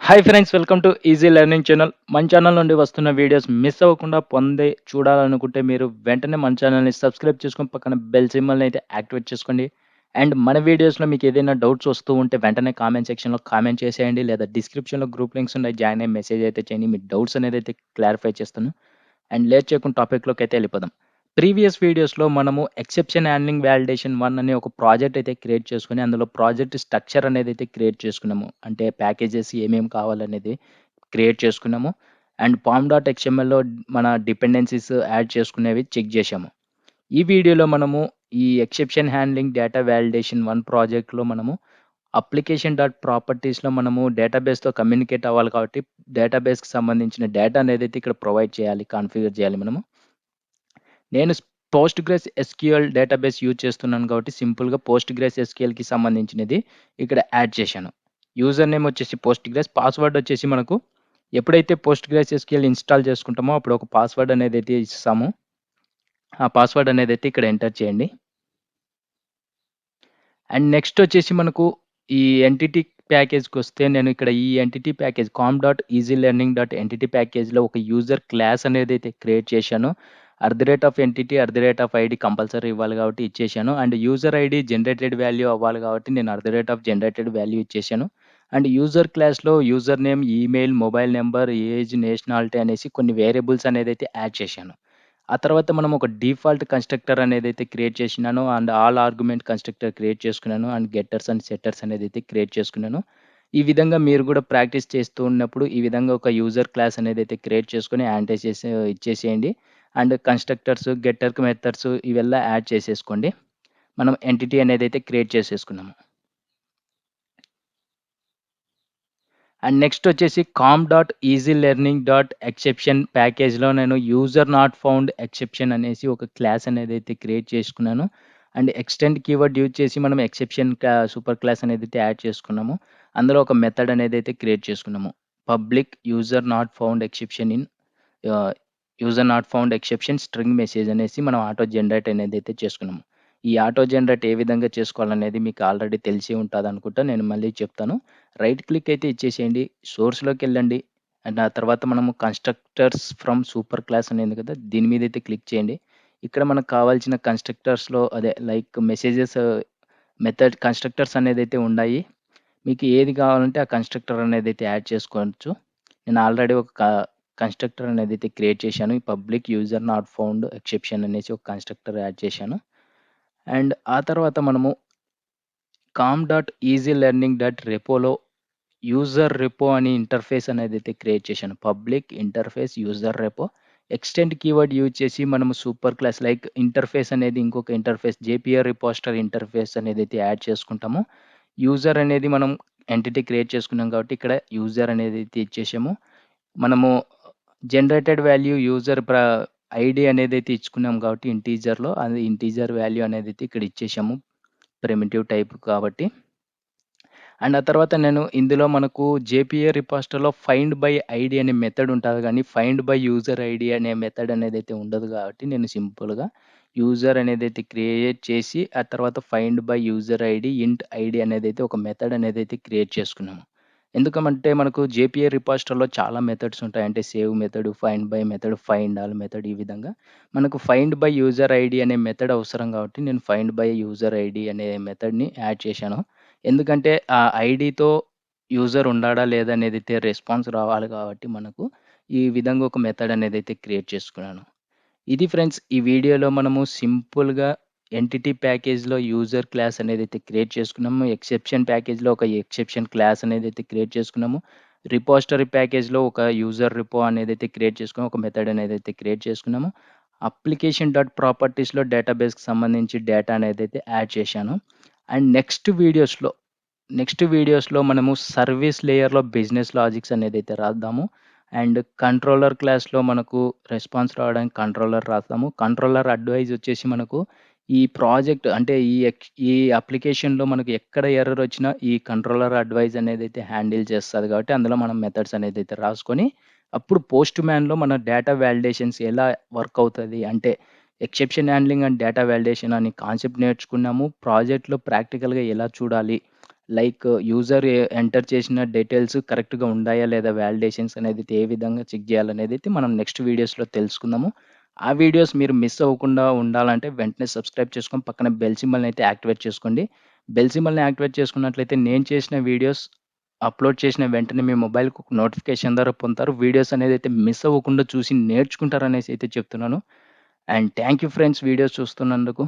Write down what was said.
Hi friends, welcome to easy learning channel. మన channel నుండి వస్తున్న వీడియోస్ మిస్ అవ్వకుండా చూడాలనుకుంటే మీరు వెంటనే మన ఛానల్ని సబ్స్క్రైబ్ చేసుకొని పక్కన బెల్ సింబల్ని అయితే యాక్టివేట్ చేసుకోండి. అండ్ మన వీడియోస్లో మీకు ఏదైనా డౌట్స్ వస్తూ ఉంటే వెంటనే కామెంట్ సెక్షన్లో కామెంట్ చేసేయండి, లేదా డిస్క్రిప్షన్లో గ్రూప్ లింక్స్ ఉన్నాయి, జాయిన్ అయ్యి మెసేజ్ అయితే చేయండి. మీ డౌట్స్ అనేది అయితే క్లారిఫై చేస్తాను. అండ్ లేట్ చేయకుండా టాపిక్లోకి అయితే వెళ్ళిపోదాం. ప్రీవియస్ వీడియోస్లో మనము ఎక్సెప్షన్ హ్యాండ్లింగ్ వాలిడేషన్ 1 అనే ఒక ప్రాజెక్ట్ అయితే క్రియేట్ చేసుకొని అందులో ప్రాజెక్ట్ స్ట్రక్చర్ అనేది అయితే క్రియేట్ చేసుకున్నాము. అంటే ప్యాకేజెస్ ఏమేమి కావాలనేది క్రియేట్ చేసుకున్నాము. అండ్ పామ్ డాట్ ఎక్స్ఎంఎల్‌లో మన డిపెండెన్సీస్ యాడ్ చేసుకునేవి చెక్ చేశాము. ఈ వీడియోలో మనము ఈ ఎక్సెప్షన్ హ్యాండ్లింగ్ డేటా వాలిడేషన్ 1 ప్రాజెక్ట్‌లో మనము అప్లికేషన్ డాట్ ప్రాపర్టీస్‌లో మనము డేటాబేస్‌తో కమ్యూనికేట్ అవ్వాలి కాబట్టి డేటాబేస్‌కి సంబంధించిన డేటా అనేదైతే ఇక్కడ ప్రొవైడ్ చేయాలి, కాన్ఫిగర్ చేయాలి మనము. నేను పోస్ట్‌గ్రెస్ ఎస్‌క్యూఎల్ డేటాబేస్ యూజ్ చేస్తున్నాను కాబట్టి సింపుల్‌గా పోస్ట్‌గ్రెస్ ఎస్‌క్యూఎల్‌కి సంబంధించినది ఇక్కడ యాడ్ చేశాను. యూజర్ నేమ్ వచ్చేసి పోస్ట్‌గ్రెస్, పాస్వర్డ్ వచ్చేసి మనకు ఎప్పుడైతే పోస్ట్‌గ్రెస్ ఎస్‌క్యూఎల్ ఇన్‌స్టాల్ చేసుకుంటామో అప్పుడు ఒక పాస్వర్డ్ అనేదైతే ఇస్తాము. ఆ పాస్వర్డ్ అనేదైతే ఇక్కడ ఎంటర్ చేయండి. అండ్ నెక్స్ట్ వచ్చేసి మనకు ఈ ఎంటిటీ ప్యాకేజ్‌కొస్తే నేను ఇక్కడ ఈ entity package com dot easy learning dot entity ప్యాకేజ్‌లో ఒక యూజర్ క్లాస్ అనేదైతే క్రియేట్ చేశానో, ఎంటిటీ, ఐడీ కంపల్సరీ ఇవ్వాలి కాబట్టి ఇచ్చేశాను. And user ID generated value అవ్వాలి కాబట్టి నేను జనరేటెడ్ వాల్యూ ఇచ్చేశాను. అండ్ యూజర్ క్లాస్‌లో user name, email, mobile number, age, nationality అనేసి కొన్ని వేరియబుల్స్ అనేదైతే యాడ్ చేశాను. ఆ తర్వాత మనం ఒక డిఫాల్ట్ కన్‌స్ట్రక్టర్ అనేదైతే క్రియేట్ చేసినానో and all argument constructor create చేసుకున్నాను. అండ్ గెట్టర్స్ అండ్ సెట్టర్స్ అనేదైతే క్రియేట్ చేసుకున్నాను. ఈ విధంగా మీరు కూడా ప్రాక్టీస్ చేస్తూ ఉన్నప్పుడు ఈ విధంగా ఒక యూజర్ క్లాస్ అనేదైతే క్రియేట్ చేసుకొని యాంటైజ్ చేసి ఇచ్చేసేయండి. అండ్ కన్‌స్ట్రక్టర్స్, గెట్టర్‌కి మెథడ్స్ ఇవెల్లా యాడ్ చేసేసుకోండి. మనం ఎంటిటీ అనేదైతే క్రియేట్ చేసేసుకున్నాము. అండ్ నెక్స్ట్ వచ్చేసి com dot easy learning dot exception ప్యాకేజ్‌లో నేను యూజర్ నాట్ ఫౌండ్ ఎక్సెప్షన్ అనేసి ఒక క్లాస్ అనేదైతే క్రియేట్ చేసుకున్నాను. అండ్ ఎక్స్టెండ్ కీవర్డ్ యూజ్ చేసి మనం ఎక్సెప్షన్ సూపర్ క్లాస్ అనేదైతే యాడ్ చేసుకున్నాము. అందులో ఒక మెథడ్ అనేదైతే క్రియేట్ చేసుకున్నాము. Public user not found exception in ah, user not found exception string message అనేసి మనం ఆటో జనరేట్ అనేదైతే చేసుకున్నాము. ఈ ఆటో జనరేట్ ఏ విధంగా చేసుకోవాలనేది మీకు ఆల్రెడీ తెలిసి ఉంటదనుకుంటా. నేను మళ్ళీ చెప్తాను. రైట్ క్లిక్ అయితే ఇచ్చేసేయండి. సోర్స్‌లోకెళ్ళండి. అండ్ ఆ తర్వాత మనము కన్‌స్ట్రక్టర్స్ ఫ్రమ్ సూపర్ క్లాస్ అని ఉంది కదా! దీని మీదైతే క్లిక్ చేయండి. ఇక్కడ మనకు కావాల్సిన కన్‌స్ట్రక్టర్స్‌లో అదే లైక్ మెసేజెస్ మెథడ్ కన్‌స్ట్రక్టర్స్ అనేదైతే ఉన్నాయి. మీకు ఏది కావాలంటే ఆ కన్‌స్ట్రక్టర్ అనేదైతే యాడ్ చేసుకోవచ్చు. నేను ఆల్రెడీ ఒక కన్‌స్ట్రక్టర్ అనేదైతే క్రియేట్ చేశాను. ఈ public user not found exception అనేసి ఒక కన్‌స్ట్రక్టర్ యాడ్ చేశాను. అండ్ ఆ తర్వాత మనము com dot easy learning dot రెపోలో యూజర్ రెపో అని ఇంటర్ఫేస్ అనేదైతే క్రియేట్ చేశాను. Public interface user repo extend keyword use చేసి మనము సూపర్ క్లాస్ లైక్ ఇంటర్ఫేస్ అనేది ఇంకొక ఇంటర్ఫేస్ జేపీఆర్ రిపోజిటరీ ఇంటర్ఫేస్ అనేదైతే యాడ్ చేసుకుంటామో, యూజర్ అనేది మనం ఎంటిటీ క్రియేట్ చేసుకున్నాం కాబట్టి ఇక్కడ యూజర్ అనేదైతే ఇచ్చేసాము. మనము జనరేటెడ్ వాల్యూ యూజర్ ఐడీ అనేదైతే ఇచ్చుకున్నాం కాబట్టి ఇంటీజర్‌లో అది ఇంటీజర్ వాల్యూ అనేదైతే ఇక్కడ ఇచ్చేసాము. ప్రిమిటివ్ టైప్ కాబట్టి. అండ్ ఆ తర్వాత నేను ఇందులో మనకు జేపీఏ రిపోజిటరీలో ఫైండ్ బై ఐడీ అనే మెథడ్ ఉంటది గానీ, ఫైండ్ బై యూజర్ ఐడీ అనే మెథడ్ అనేదైతే ఉండదు కాబట్టి, నేను సింపుల్‌గా యూజర్ అనేదైతే క్రియేట్ చేసి, ఆ తర్వాత ఫైండ్ బై యూజర్ ఐడీ, ఇంట్ ఐడీ అనేదైతే ఒక మెథడ్ అనేదైతే క్రియేట్ చేసుకున్నాము. ఎందుకమంటే మనకు జేపీఏ రిపోజిటరీలో చాలా మెథడ్స్ ఉంటాయి. అంటే save method, find by method, find all method ఈ విధంగా. మనకు ఫైండ్ బై యూజర్ ఐడీ అనే మెథడ్ అవసరం కాబట్టి, నేను ఫైండ్ బై యూజర్ ఐడీ అనే మెథడ్‌ని యాడ్ చేశాను. ఎందుకంటే ఆ ఐడీతో యూజర్ ఉన్నాడా లేదా అనేదైతే రెస్పాన్స్ రావాలి కాబట్టి మనకు ఈ విధంగా ఒక మెథడ్ అనేదైతే క్రియేట్ చేసుకున్నాను. ఇది ఫ్రెండ్స్ ఈ వీడియోలో మనము సింపుల్‌గా ఎంటిటీ ప్యాకేజ్‌లో యూజర్ క్లాస్ అనేదైతే క్రియేట్ చేసుకున్నామో, ఎక్సెప్షన్ ప్యాకేజ్‌లో ఒక ఎక్సెప్షన్ క్లాస్ అనేదైతే క్రియేట్ చేసుకున్నామో, రిపోజిటరీ ప్యాకేజ్‌లో ఒక యూజర్ రిపో అనేదైతే క్రియేట్ చేసుకున్నామో, ఒక మెథడ్ అనేదైతే క్రియేట్ చేసుకున్నామో, అప్లికేషన్ డాట్ ప్రాపర్టీస్‌లో డేటాబేస్‌కి సంబంధించి డేటా అనేదైతే యాడ్ చేశాను. అండ్ నెక్స్ట్ వీడియోస్‌లో మనము సర్వీస్ లేయర్‌లో బిజినెస్ లాజిక్స్ అనేదైతే రాద్దాము. అండ్ కంట్రోలర్ క్లాస్‌లో మనకు రెస్పాన్స్ రావడానికి కంట్రోలర్ రాస్తాము. కంట్రోలర్ అడ్వైస్ వచ్చేసి మనకు ఈ ప్రాజెక్ట్ అంటే ఈ అప్లికేషన్‌లో మనకు ఎక్కడ ఎర్రర్ వచ్చినా ఈ కంట్రోలర్ అడ్వైస్ అనేదైతే హ్యాండిల్ చేస్తది కాబట్టి అందులో మనం మెథడ్స్ అనేదైతే రాసుకొని, అప్పుడు పోస్ట్ మ్యాన్‌లో మన డేటా వాలిడేషన్స్ ఎలా వర్క్ అవుతది అంటే exception handling and data validation అని కాన్సెప్ట్ నేర్చుకున్నాము. ప్రాజెక్ట్‌లో ప్రాక్టికల్‌గా ఎలా చూడాలి? లైక్ యూజర్ ఎంటర్ చేసిన డీటెయిల్స్ కరెక్ట్‌గా ఉన్నాయా లేదా వాలిడేషన్స్ అనేదైతే ఏ విధంగా చెక్ చేయాలనేదైతే మనం నెక్స్ట్ వీడియోస్‌లో తెలుసుకుందాము. ఆ వీడియోస్ మీరు మిస్ అవ్వకుండా ఉండాలంటే వెంటనే సబ్స్క్రైబ్ చేసుకొని పక్కన బెల్ సింబల్‌నైతే యాక్టివేట్ చేసుకోండి. బెల్ సింబల్‌ని యాక్టివేట్ చేసుకున్నట్లయితే నేను చేసిన వీడియోస్ అప్‌లోడ్ చేసిన వెంటనే మీ మొబైల్‌కి ఒక నోటిఫికేషన్ ద్వారా పొందుతారు. వీడియోస్ అనేదైతే మిస్ అవ్వకుండా చూసి నేర్చుకుంటారనేసి అయితే చెప్తున్నాను. And thank you friends videos చూస్తున్నందుకు.